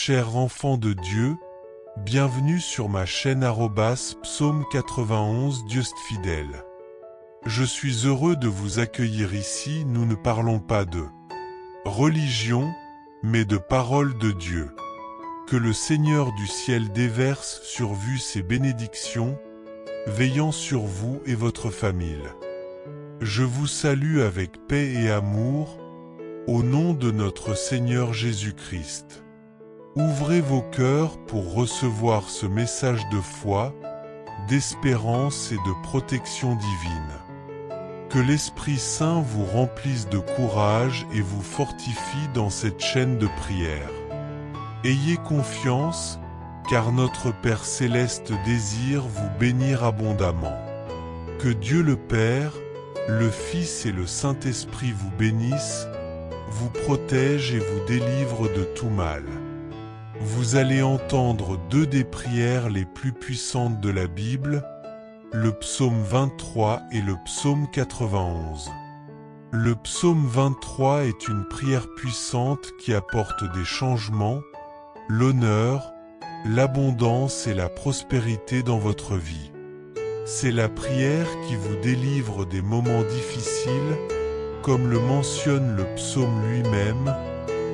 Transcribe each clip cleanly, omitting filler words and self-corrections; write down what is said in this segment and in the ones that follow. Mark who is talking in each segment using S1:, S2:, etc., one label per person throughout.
S1: Chers enfants de Dieu, bienvenue sur ma chaîne Psaume 91 Dieu est fidèle. Je suis heureux de vous accueillir ici. Nous ne parlons pas de religion, mais de parole de Dieu. Que le Seigneur du ciel déverse sur vous ses bénédictions, veillant sur vous et votre famille. Je vous salue avec paix et amour, au nom de notre Seigneur Jésus-Christ. Ouvrez vos cœurs pour recevoir ce message de foi, d'espérance et de protection divine. Que l'Esprit Saint vous remplisse de courage et vous fortifie dans cette chaîne de prière. Ayez confiance, car notre Père Céleste désire vous bénir abondamment. Que Dieu le Père, le Fils et le Saint-Esprit vous bénissent, vous protègent et vous délivrent de tout mal. Vous allez entendre deux des prières les plus puissantes de la Bible, le psaume 23 et le psaume 91. Le psaume 23 est une prière puissante qui apporte des changements, l'honneur, l'abondance et la prospérité dans votre vie. C'est la prière qui vous délivre des moments difficiles, comme le mentionne le psaume lui-même,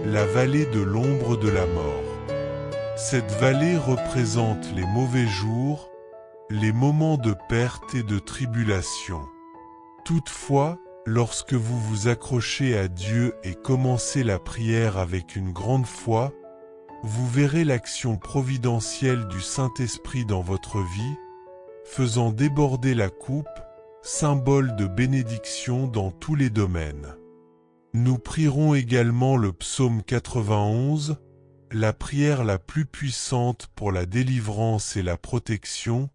S1: la vallée de l'ombre de la mort. Cette vallée représente les mauvais jours, les moments de perte et de tribulation. Toutefois, lorsque vous vous accrochez à Dieu et commencez la prière avec une grande foi, vous verrez l'action providentielle du Saint-Esprit dans votre vie, faisant déborder la coupe, symbole de bénédiction dans tous les domaines. Nous prierons également le psaume 91, la prière la plus puissante pour la délivrance et la protection,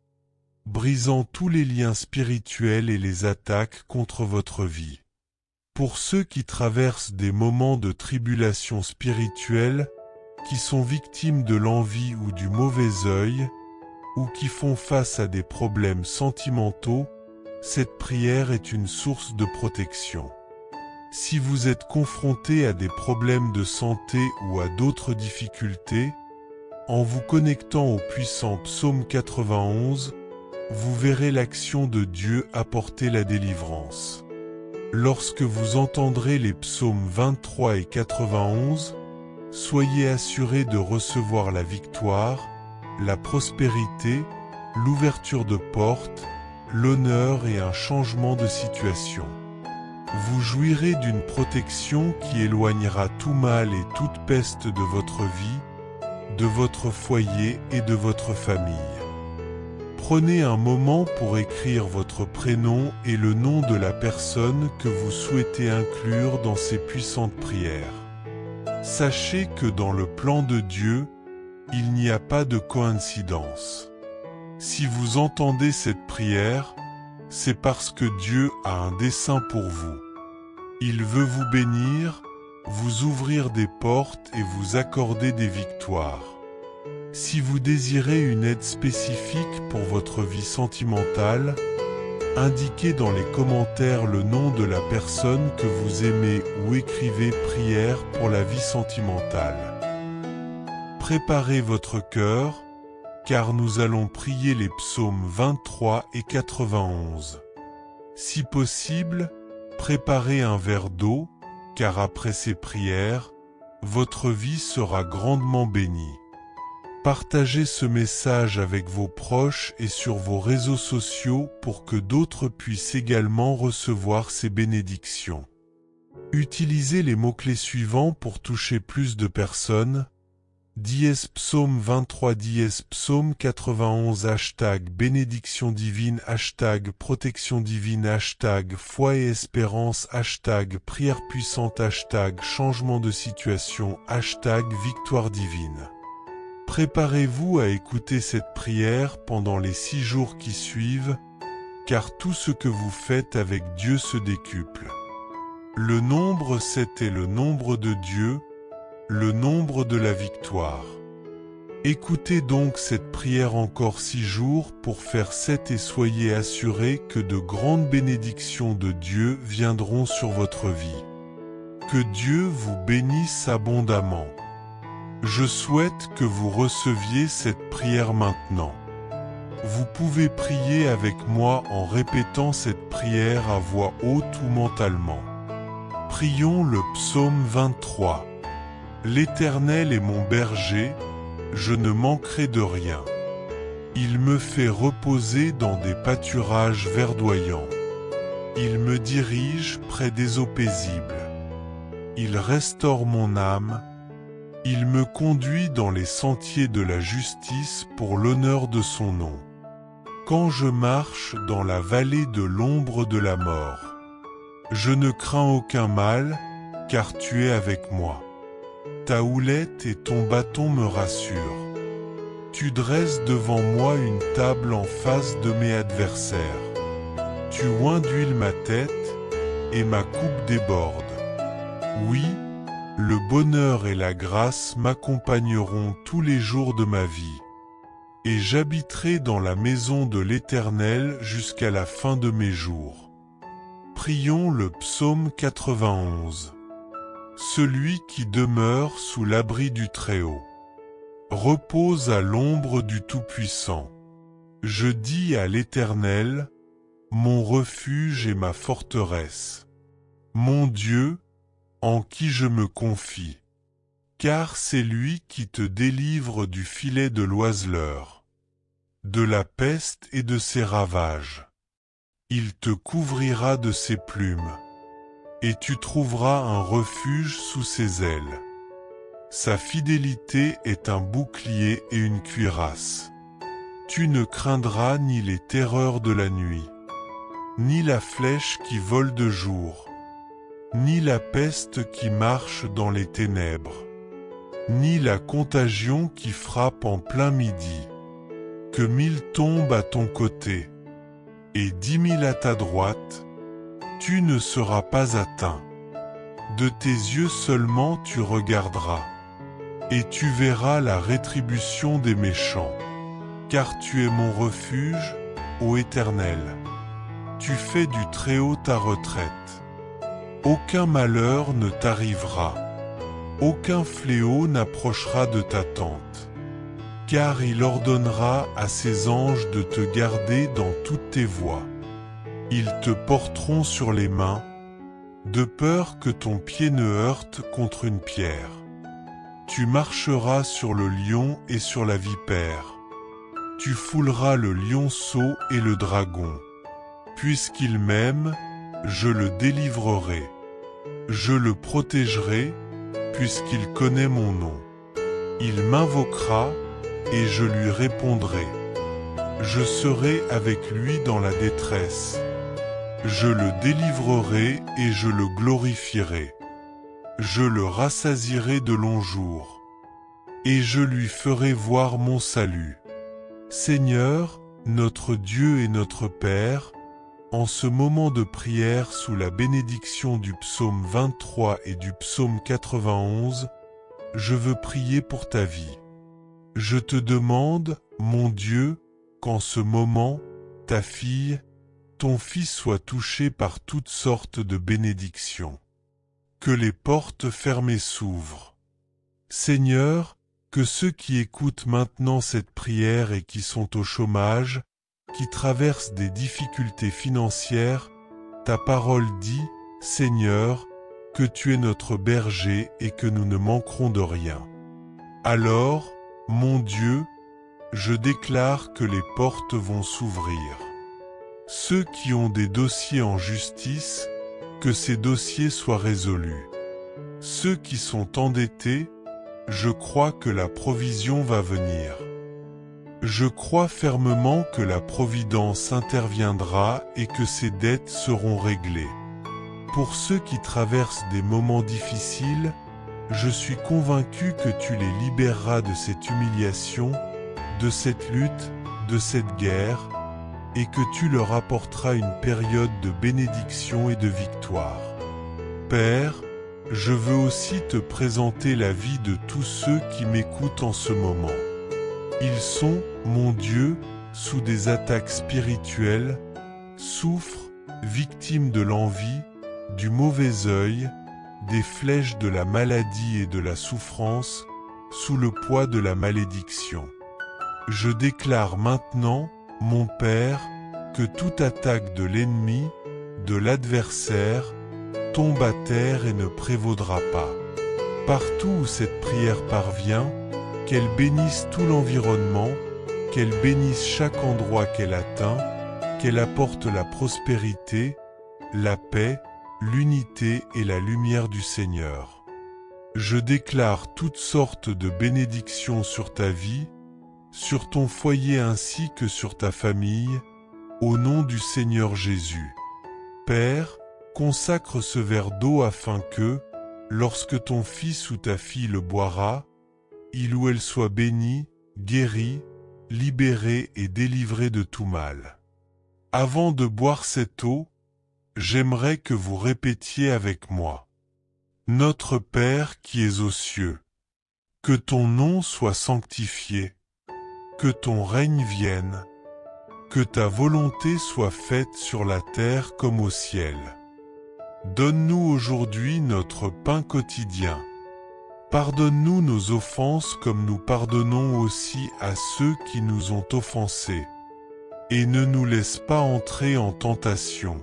S1: brisant tous les liens spirituels et les attaques contre votre vie. Pour ceux qui traversent des moments de tribulation spirituelle, qui sont victimes de l'envie ou du mauvais œil, ou qui font face à des problèmes sentimentaux, cette prière est une source de protection. Si vous êtes confronté à des problèmes de santé ou à d'autres difficultés, en vous connectant au puissant psaume 91, vous verrez l'action de Dieu apporter la délivrance. Lorsque vous entendrez les psaumes 23 et 91, soyez assurés de recevoir la victoire, la prospérité, l'ouverture de portes, l'honneur et un changement de situation. Vous jouirez d'une protection qui éloignera tout mal et toute peste de votre vie, de votre foyer et de votre famille. Prenez un moment pour écrire votre prénom et le nom de la personne que vous souhaitez inclure dans ces puissantes prières. Sachez que dans le plan de Dieu, il n'y a pas de coïncidence. Si vous entendez cette prière, c'est parce que Dieu a un dessein pour vous. Il veut vous bénir, vous ouvrir des portes et vous accorder des victoires. Si vous désirez une aide spécifique pour votre vie sentimentale, indiquez dans les commentaires le nom de la personne que vous aimez ou écrivez prière pour la vie sentimentale. Préparez votre cœur, car nous allons prier les psaumes 23 et 91. Si possible, préparez un verre d'eau, car après ces prières, votre vie sera grandement bénie. Partagez ce message avec vos proches et sur vos réseaux sociaux pour que d'autres puissent également recevoir ces bénédictions. Utilisez les mots-clés suivants pour toucher plus de personnes. Psaume 23 psaume 91 bénédiction divine protection divine foi et espérance prière puissante changement de situation victoire divine. Préparez-vous à écouter cette prière pendant les 6 jours qui suivent, car tout ce que vous faites avec Dieu se décuple. Le nombre 7 est le nombre de Dieu, le nombre de la victoire. Écoutez donc cette prière encore 6 jours pour faire 7 et soyez assurés que de grandes bénédictions de Dieu viendront sur votre vie. Que Dieu vous bénisse abondamment. Je souhaite que vous receviez cette prière maintenant. Vous pouvez prier avec moi en répétant cette prière à voix haute ou mentalement. Prions le psaume 23. L'Éternel est mon berger, je ne manquerai de rien. Il me fait reposer dans des pâturages verdoyants. Il me dirige près des eaux paisibles. Il restaure mon âme. Il me conduit dans les sentiers de la justice pour l'honneur de son nom. Quand je marche dans la vallée de l'ombre de la mort, je ne crains aucun mal, car tu es avec moi. Ta houlette et ton bâton me rassurent. Tu dresses devant moi une table en face de mes adversaires. Tu oins d'huile ma tête, et ma coupe déborde. Oui, le bonheur et la grâce m'accompagneront tous les jours de ma vie. Et j'habiterai dans la maison de l'Éternel jusqu'à la fin de mes jours. Prions le psaume 91. Celui qui demeure sous l'abri du Très-Haut repose à l'ombre du Tout-Puissant. Je dis à l'Éternel, mon refuge et ma forteresse, mon Dieu, en qui je me confie, car c'est lui qui te délivre du filet de l'oiseleur, de la peste et de ses ravages. Il te couvrira de ses plumes, et tu trouveras un refuge sous ses ailes. Sa fidélité est un bouclier et une cuirasse. Tu ne craindras ni les terreurs de la nuit, ni la flèche qui vole de jour, ni la peste qui marche dans les ténèbres, ni la contagion qui frappe en plein midi. Que 1000 tombent à ton côté, et 10 000 à ta droite, tu ne seras pas atteint. De tes yeux seulement tu regarderas, et tu verras la rétribution des méchants. Car tu es mon refuge, ô Éternel. Tu fais du Très-Haut ta retraite. Aucun malheur ne t'arrivera. Aucun fléau n'approchera de ta tente. Car il ordonnera à ses anges de te garder dans toutes tes voies. Ils te porteront sur les mains, de peur que ton pied ne heurte contre une pierre. Tu marcheras sur le lion et sur la vipère. Tu fouleras le lionceau et le dragon. Puisqu'il m'aime, je le délivrerai. Je le protégerai, puisqu'il connaît mon nom. Il m'invoquera, et je lui répondrai. Je serai avec lui dans la détresse. Je le délivrerai et je le glorifierai. Je le rassasierai de longs jours, et je lui ferai voir mon salut. Seigneur, notre Dieu et notre Père, en ce moment de prière sous la bénédiction du psaume 23 et du psaume 91, je veux prier pour ta vie. Je te demande, mon Dieu, qu'en ce moment, ta fille, ton fils soit touché par toutes sortes de bénédictions. Que les portes fermées s'ouvrent. Seigneur, que ceux qui écoutent maintenant cette prière et qui sont au chômage, qui traversent des difficultés financières, ta parole dit, Seigneur, que tu es notre berger et que nous ne manquerons de rien. Alors, mon Dieu, je déclare que les portes vont s'ouvrir. Ceux qui ont des dossiers en justice, que ces dossiers soient résolus. Ceux qui sont endettés, je crois que la provision va venir. Je crois fermement que la providence interviendra et que ces dettes seront réglées. Pour ceux qui traversent des moments difficiles, je suis convaincu que tu les libéreras de cette humiliation, de cette lutte, de cette guerre, et que tu leur apporteras une période de bénédiction et de victoire. Père, je veux aussi te présenter la vie de tous ceux qui m'écoutent en ce moment. Ils sont, mon Dieu, sous des attaques spirituelles, souffrent, victimes de l'envie, du mauvais œil, des flèches de la maladie et de la souffrance, sous le poids de la malédiction. Je déclare maintenant, mon Père, que toute attaque de l'ennemi, de l'adversaire, tombe à terre et ne prévaudra pas. Partout où cette prière parvient, qu'elle bénisse tout l'environnement, qu'elle bénisse chaque endroit qu'elle atteint, qu'elle apporte la prospérité, la paix, l'unité et la lumière du Seigneur. Je déclare toutes sortes de bénédictions sur ta vie, sur ton foyer ainsi que sur ta famille, au nom du Seigneur Jésus. Père, consacre ce verre d'eau afin que, lorsque ton fils ou ta fille le boira, il ou elle soit béni, guéri, libéré et délivré de tout mal. Avant de boire cette eau, j'aimerais que vous répétiez avec moi. Notre Père qui es aux cieux, que ton nom soit sanctifié, que ton règne vienne, que ta volonté soit faite sur la terre comme au ciel. Donne-nous aujourd'hui notre pain quotidien. Pardonne-nous nos offenses comme nous pardonnons aussi à ceux qui nous ont offensés. Et ne nous laisse pas entrer en tentation,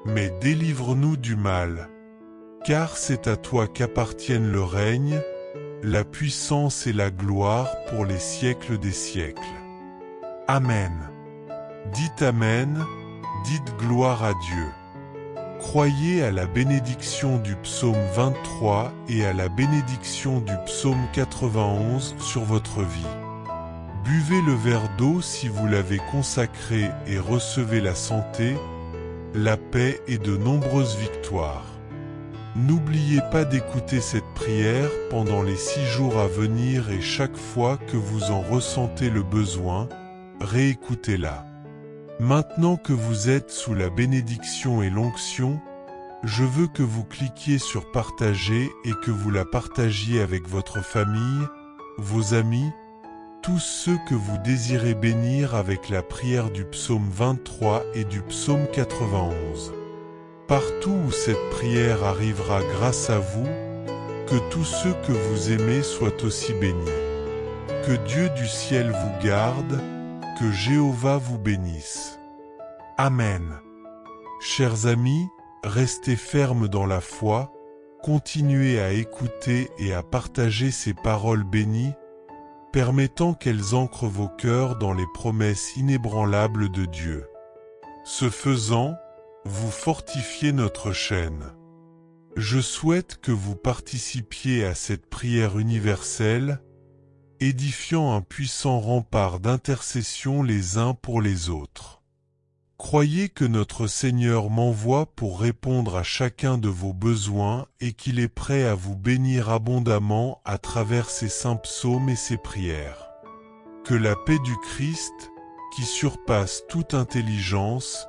S1: mais délivre-nous du mal, car c'est à toi qu'appartiennent le règne, la puissance et la gloire pour les siècles des siècles. Amen. Dites Amen, dites gloire à Dieu. Croyez à la bénédiction du psaume 23 et à la bénédiction du psaume 91 sur votre vie. Buvez le verre d'eau si vous l'avez consacré et recevez la santé, la paix et de nombreuses victoires. N'oubliez pas d'écouter cette prière pendant les 6 jours à venir et chaque fois que vous en ressentez le besoin, réécoutez-la. Maintenant que vous êtes sous la bénédiction et l'onction, je veux que vous cliquiez sur partager et que vous la partagiez avec votre famille, vos amis, tous ceux que vous désirez bénir avec la prière du psaume 23 et du psaume 91. Partout où cette prière arrivera grâce à vous, que tous ceux que vous aimez soient aussi bénis. Que Dieu du ciel vous garde, que Jéhovah vous bénisse. Amen. Chers amis, restez fermes dans la foi, continuez à écouter et à partager ces paroles bénies, permettant qu'elles ancrent vos cœurs dans les promesses inébranlables de Dieu. Ce faisant, vous fortifiez notre chaîne. Je souhaite que vous participiez à cette prière universelle, édifiant un puissant rempart d'intercession les uns pour les autres. Croyez que notre Seigneur m'envoie pour répondre à chacun de vos besoins et qu'il est prêt à vous bénir abondamment à travers ses saints psaumes et ses prières. Que la paix du Christ, qui surpasse toute intelligence,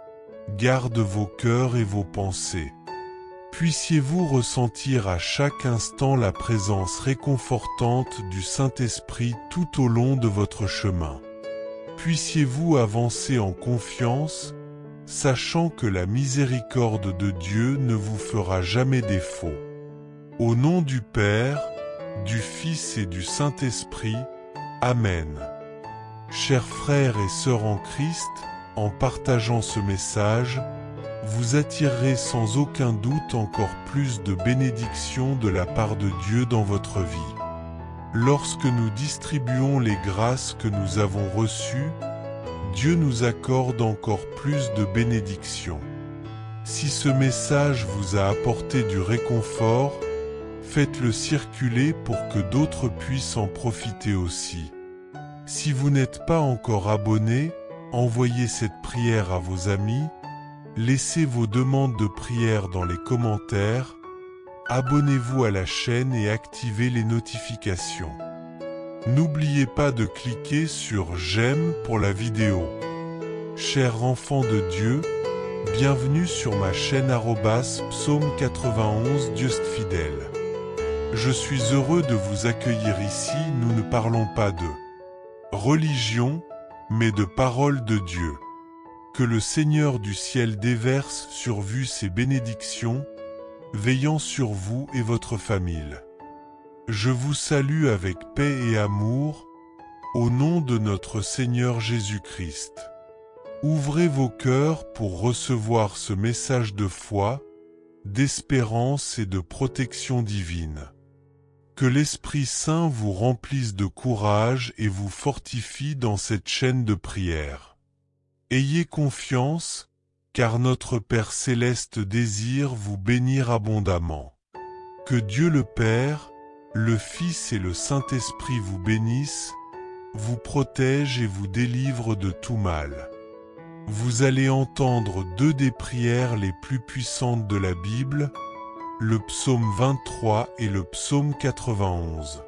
S1: garde vos cœurs et vos pensées. Puissiez-vous ressentir à chaque instant la présence réconfortante du Saint-Esprit tout au long de votre chemin. Puissiez-vous avancer en confiance, sachant que la miséricorde de Dieu ne vous fera jamais défaut. Au nom du Père, du Fils et du Saint-Esprit, Amen. Chers frères et sœurs en Christ, en partageant ce message, vous attirerez sans aucun doute encore plus de bénédictions de la part de Dieu dans votre vie. Lorsque nous distribuons les grâces que nous avons reçues, Dieu nous accorde encore plus de bénédictions. Si ce message vous a apporté du réconfort, faites-le circuler pour que d'autres puissent en profiter aussi. Si vous n'êtes pas encore abonné, envoyez cette prière à vos amis, laissez vos demandes de prière dans les commentaires, abonnez-vous à la chaîne et activez les notifications. N'oubliez pas de cliquer sur j'aime pour la vidéo. Chers enfants de Dieu, bienvenue sur ma chaîne @psaume 91 Just Fidèle. Je suis heureux de vous accueillir ici. Nous ne parlons pas de religion, mais de parole de Dieu. Que le Seigneur du ciel déverse sur vous ses bénédictions, veillant sur vous et votre famille. Je vous salue avec paix et amour, au nom de notre Seigneur Jésus-Christ. Ouvrez vos cœurs pour recevoir ce message de foi, d'espérance et de protection divine. Que l'Esprit Saint vous remplisse de courage et vous fortifie dans cette chaîne de prière. Ayez confiance, car notre Père Céleste désire vous bénir abondamment. Que Dieu le Père, le Fils et le Saint-Esprit vous bénissent, vous protègent et vous délivrent de tout mal. Vous allez entendre deux des prières les plus puissantes de la Bible, le psaume 23 et le psaume 91.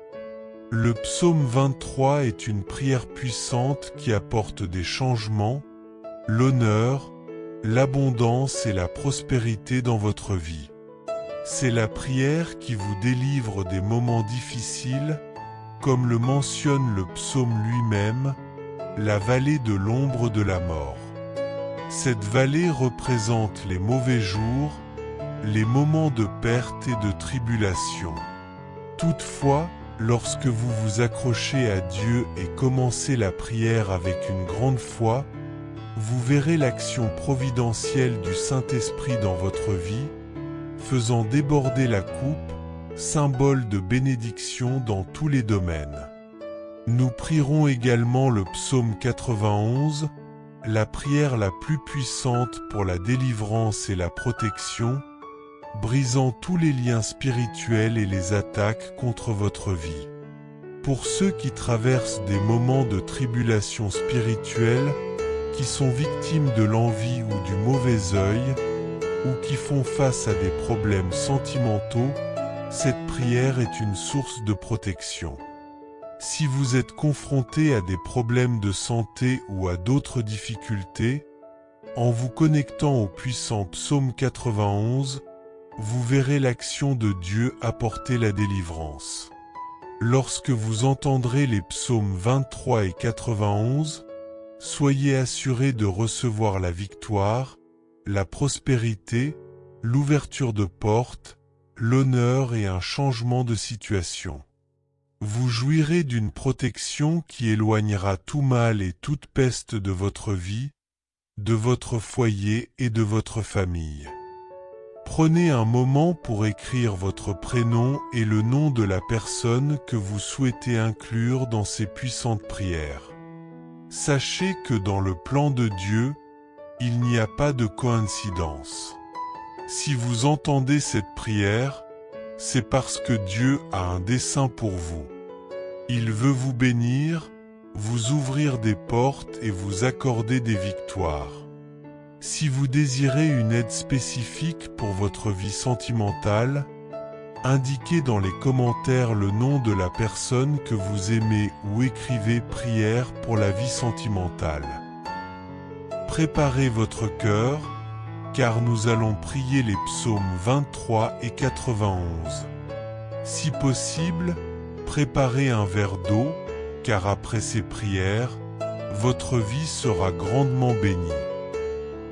S1: Le psaume 23 est une prière puissante qui apporte des changements, l'honneur, l'abondance et la prospérité dans votre vie. C'est la prière qui vous délivre des moments difficiles, comme le mentionne le psaume lui-même, la vallée de l'ombre de la mort. Cette vallée représente les mauvais jours, les moments de perte et de tribulation. Toutefois, lorsque vous vous accrochez à Dieu et commencez la prière avec une grande foi, vous verrez l'action providentielle du Saint-Esprit dans votre vie, faisant déborder la coupe, symbole de bénédiction dans tous les domaines. Nous prierons également le psaume 91, la prière la plus puissante pour la délivrance et la protection, brisant tous les liens spirituels et les attaques contre votre vie. Pour ceux qui traversent des moments de tribulation spirituelle, qui sont victimes de l'envie ou du mauvais œil, ou qui font face à des problèmes sentimentaux, cette prière est une source de protection. Si vous êtes confronté à des problèmes de santé ou à d'autres difficultés, en vous connectant au puissant psaume 91, vous verrez l'action de Dieu apporter la délivrance. Lorsque vous entendrez les psaumes 23 et 91, soyez assurés de recevoir la victoire, la prospérité, l'ouverture de portes, l'honneur et un changement de situation. Vous jouirez d'une protection qui éloignera tout mal et toute peste de votre vie, de votre foyer et de votre famille. Prenez un moment pour écrire votre prénom et le nom de la personne que vous souhaitez inclure dans ces puissantes prières. Sachez que dans le plan de Dieu, il n'y a pas de coïncidence. Si vous entendez cette prière, c'est parce que Dieu a un dessein pour vous. Il veut vous bénir, vous ouvrir des portes et vous accorder des victoires. Si vous désirez une aide spécifique pour votre vie sentimentale, indiquez dans les commentaires le nom de la personne que vous aimez ou écrivez prière pour la vie sentimentale. Préparez votre cœur, car nous allons prier les psaumes 23 et 91. Si possible, préparez un verre d'eau, car après ces prières, votre vie sera grandement bénie.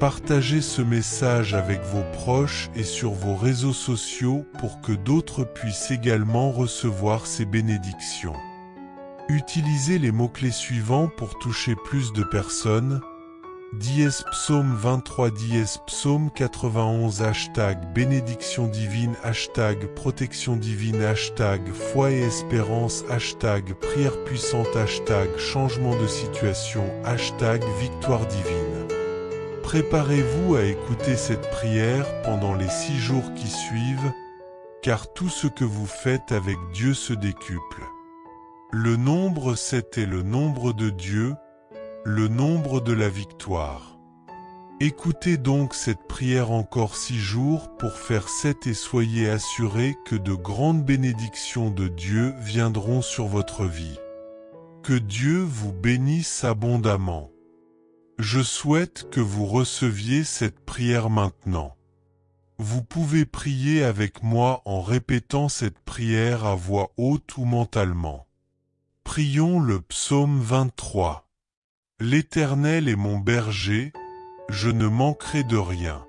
S1: Partagez ce message avec vos proches et sur vos réseaux sociaux pour que d'autres puissent également recevoir ces bénédictions. Utilisez les mots-clés suivants pour toucher plus de personnes. Psaume 23 psaume 91 bénédiction divine protection divine foi et espérance prière puissante changement de situation victoire divine. Préparez-vous à écouter cette prière pendant les 6 jours qui suivent, car tout ce que vous faites avec Dieu se décuple. Le nombre 7 est le nombre de Dieu, le nombre de la victoire. Écoutez donc cette prière encore 6 jours pour faire 7 et soyez assurés que de grandes bénédictions de Dieu viendront sur votre vie. Que Dieu vous bénisse abondamment. Je souhaite que vous receviez cette prière maintenant. Vous pouvez prier avec moi en répétant cette prière à voix haute ou mentalement. Prions le psaume 23. L'Éternel est mon berger, je ne manquerai de rien.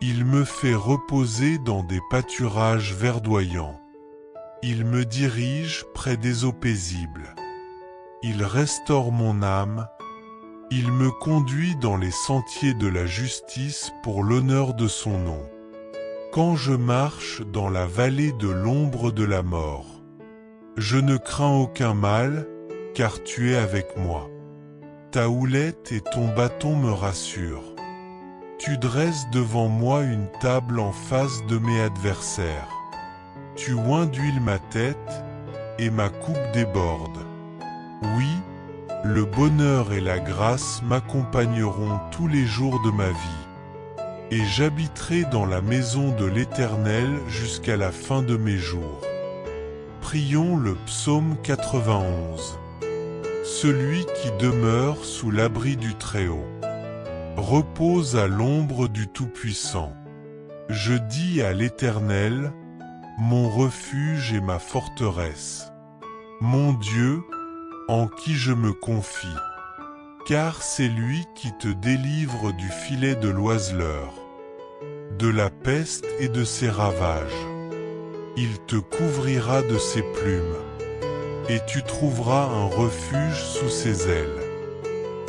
S1: Il me fait reposer dans des pâturages verdoyants. Il me dirige près des eaux paisibles. Il restaure mon âme. Il me conduit dans les sentiers de la justice pour l'honneur de son nom. Quand je marche dans la vallée de l'ombre de la mort, je ne crains aucun mal, car tu es avec moi. Ta houlette et ton bâton me rassurent. Tu dresses devant moi une table en face de mes adversaires. Tu oins d'huile ma tête, et ma coupe déborde. Oui, le bonheur et la grâce m'accompagneront tous les jours de ma vie. Et j'habiterai dans la maison de l'Éternel jusqu'à la fin de mes jours. Prions le psaume 91. Celui qui demeure sous l'abri du Très-Haut repose à l'ombre du Tout-Puissant. Je dis à l'Éternel, mon refuge et ma forteresse, mon Dieu, en qui je me confie, car c'est lui qui te délivre du filet de l'oiseleur, de la peste et de ses ravages. Il te couvrira de ses plumes, et tu trouveras un refuge sous ses ailes.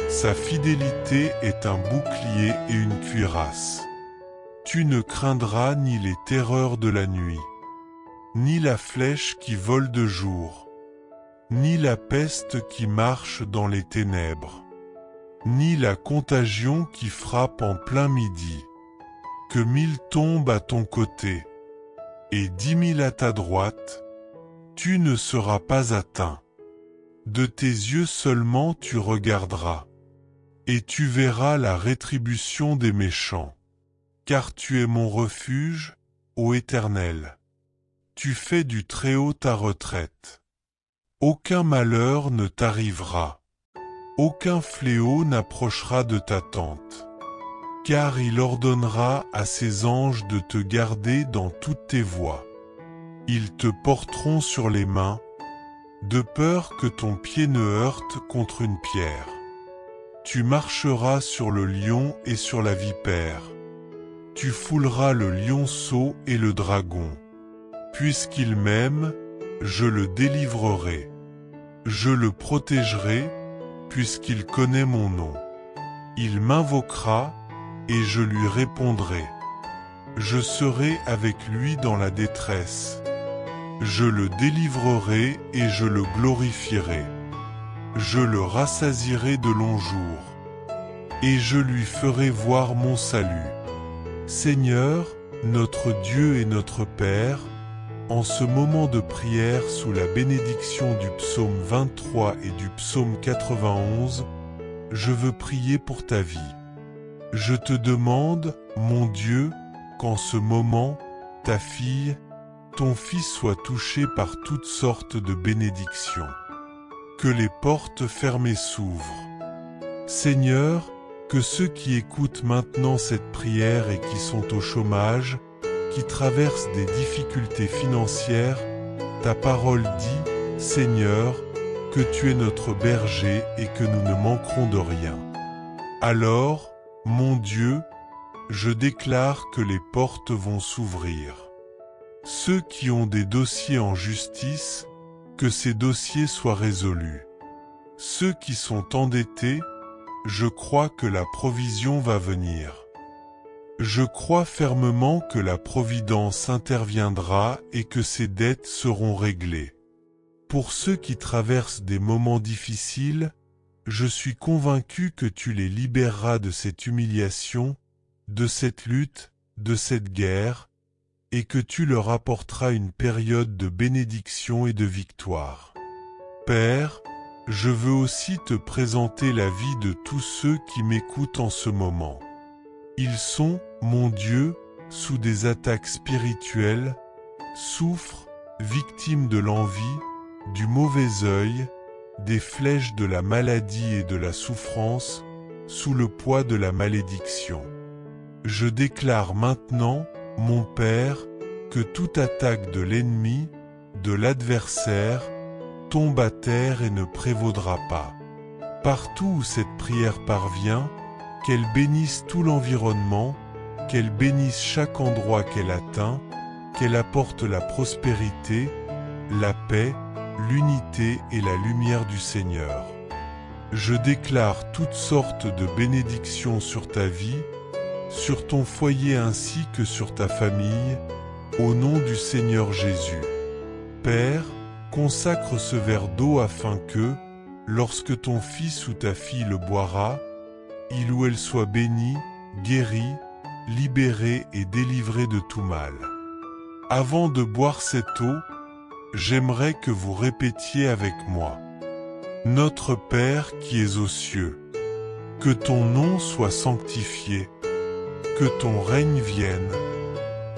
S1: Sa fidélité est un bouclier et une cuirasse. Tu ne craindras ni les terreurs de la nuit, ni la flèche qui vole de jour, ni la peste qui marche dans les ténèbres, ni la contagion qui frappe en plein midi. Que 1000 tombent à ton côté, et 10 000 à ta droite, tu ne seras pas atteint. De tes yeux seulement tu regarderas, et tu verras la rétribution des méchants. Car tu es mon refuge, ô Éternel. Tu fais du Très-Haut ta retraite. Aucun malheur ne t'arrivera. Aucun fléau n'approchera de ta tente. Car il ordonnera à ses anges de te garder dans toutes tes voies. Ils te porteront sur les mains, de peur que ton pied ne heurte contre une pierre. Tu marcheras sur le lion et sur la vipère. Tu fouleras le lionceau et le dragon. Puisqu'il m'aime, je le délivrerai. Je le protégerai, puisqu'il connaît mon nom. Il m'invoquera, et je lui répondrai. Je serai avec lui dans la détresse. Je le délivrerai et je le glorifierai. Je le rassasierai de longs jours, et je lui ferai voir mon salut. Seigneur, notre Dieu et notre Père, en ce moment de prière sous la bénédiction du psaume 23 et du psaume 91, je veux prier pour ta vie. Je te demande, mon Dieu, qu'en ce moment, ta fille, ton fils soit touché par toutes sortes de bénédictions. Que les portes fermées s'ouvrent. Seigneur, que ceux qui écoutent maintenant cette prière et qui sont au chômage, qui traversent des difficultés financières, ta parole dit, Seigneur, que tu es notre berger et que nous ne manquerons de rien. Alors, mon Dieu, je déclare que les portes vont s'ouvrir. Ceux qui ont des dossiers en justice, que ces dossiers soient résolus. Ceux qui sont endettés, je crois que la provision va venir. Je crois fermement que la providence interviendra et que ces dettes seront réglées. Pour ceux qui traversent des moments difficiles, je suis convaincu que tu les libéreras de cette humiliation, de cette lutte, de cette guerre, et que tu leur apporteras une période de bénédiction et de victoire. Père, je veux aussi te présenter la vie de tous ceux qui m'écoutent en ce moment. Ils sont, mon Dieu, sous des attaques spirituelles, souffrent, victimes de l'envie, du mauvais œil, des flèches de la maladie et de la souffrance, sous le poids de la malédiction. Je déclare maintenant, mon Père, que toute attaque de l'ennemi, de l'adversaire, tombe à terre et ne prévaudra pas. Partout où cette prière parvient, qu'elle bénisse tout l'environnement, qu'elle bénisse chaque endroit qu'elle atteint, qu'elle apporte la prospérité, la paix, l'unité et la lumière du Seigneur. Je déclare toutes sortes de bénédictions sur ta vie, sur ton foyer ainsi que sur ta famille, au nom du Seigneur Jésus. Père, consacre ce verre d'eau afin que, lorsque ton fils ou ta fille le boira, il ou elle soit béni, guéri, libéré et délivré de tout mal. Avant de boire cette eau, j'aimerais que vous répétiez avec moi. Notre Père qui es aux cieux, que ton nom soit sanctifié, que ton règne vienne,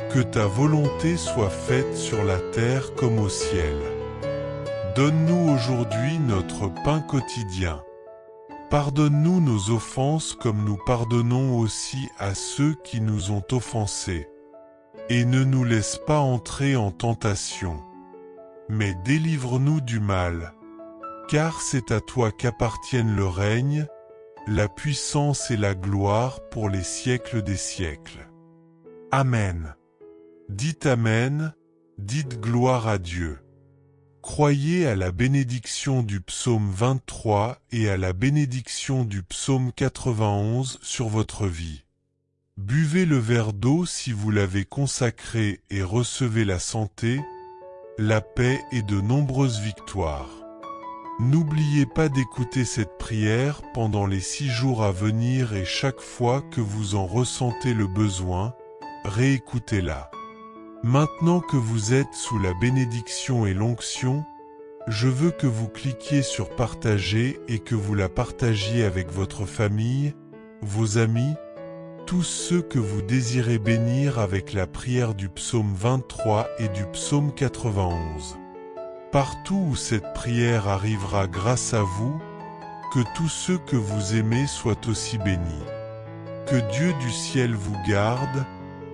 S1: que ta volonté soit faite sur la terre comme au ciel. Donne-nous aujourd'hui notre pain quotidien. Pardonne-nous nos offenses comme nous pardonnons aussi à ceux qui nous ont offensés. Et ne nous laisse pas entrer en tentation, mais délivre-nous du mal, car c'est à toi qu'appartiennent le règne, la puissance et la gloire pour les siècles des siècles. Amen. Dites Amen, dites gloire à Dieu. Croyez à la bénédiction du psaume 23 et à la bénédiction du psaume 91 sur votre vie. Buvez le verre d'eau si vous l'avez consacré et recevez la santé, la paix et de nombreuses victoires. N'oubliez pas d'écouter cette prière pendant les 6 jours à venir et chaque fois que vous en ressentez le besoin, réécoutez-la. Maintenant que vous êtes sous la bénédiction et l'onction, je veux que vous cliquiez sur partager et que vous la partagiez avec votre famille, vos amis, tous ceux que vous désirez bénir avec la prière du psaume 23 et du psaume 91. Partout où cette prière arrivera grâce à vous, que tous ceux que vous aimez soient aussi bénis. Que Dieu du ciel vous garde,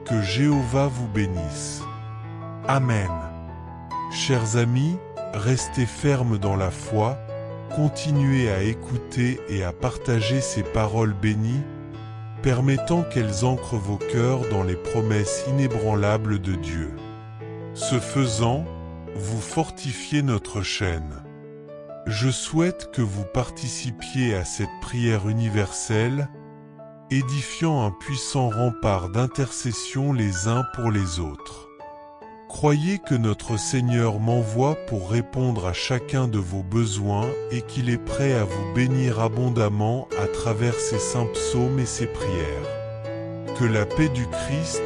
S1: que Jéhovah vous bénisse. Amen. Chers amis, restez fermes dans la foi, continuez à écouter et à partager ces paroles bénies, permettant qu'elles ancrent vos cœurs dans les promesses inébranlables de Dieu. Ce faisant, vous fortifiez notre chaîne. Je souhaite que vous participiez à cette prière universelle, édifiant un puissant rempart d'intercession les uns pour les autres. Croyez que notre Seigneur m'envoie pour répondre à chacun de vos besoins et qu'il est prêt à vous bénir abondamment à travers ses saints psaumes et ses prières. Que la paix du Christ,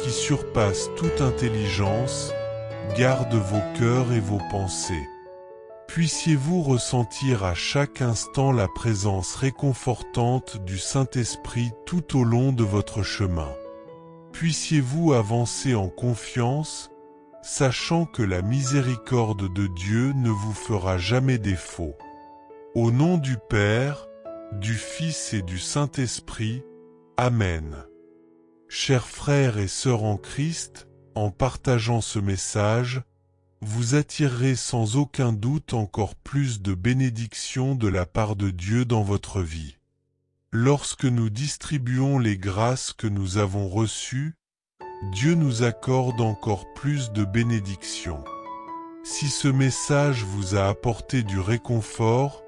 S1: qui surpasse toute intelligence, garde vos cœurs et vos pensées. Puissiez-vous ressentir à chaque instant la présence réconfortante du Saint-Esprit tout au long de votre chemin. Puissiez-vous avancer en confiance, sachant que la miséricorde de Dieu ne vous fera jamais défaut. Au nom du Père, du Fils et du Saint-Esprit, Amen. Chers frères et sœurs en Christ, en partageant ce message, vous attirerez sans aucun doute encore plus de bénédictions de la part de Dieu dans votre vie. Lorsque nous distribuons les grâces que nous avons reçues, Dieu nous accorde encore plus de bénédictions. Si ce message vous a apporté du réconfort,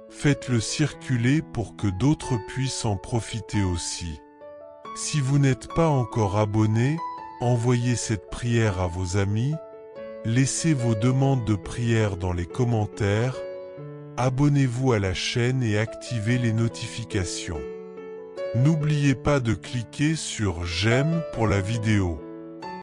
S1: faites-le circuler pour que d'autres puissent en profiter aussi. Si vous n'êtes pas encore abonné, envoyez cette prière à vos amis, laissez vos demandes de prière dans les commentaires, abonnez-vous à la chaîne et activez les notifications. N'oubliez pas de cliquer sur « J'aime » pour la vidéo.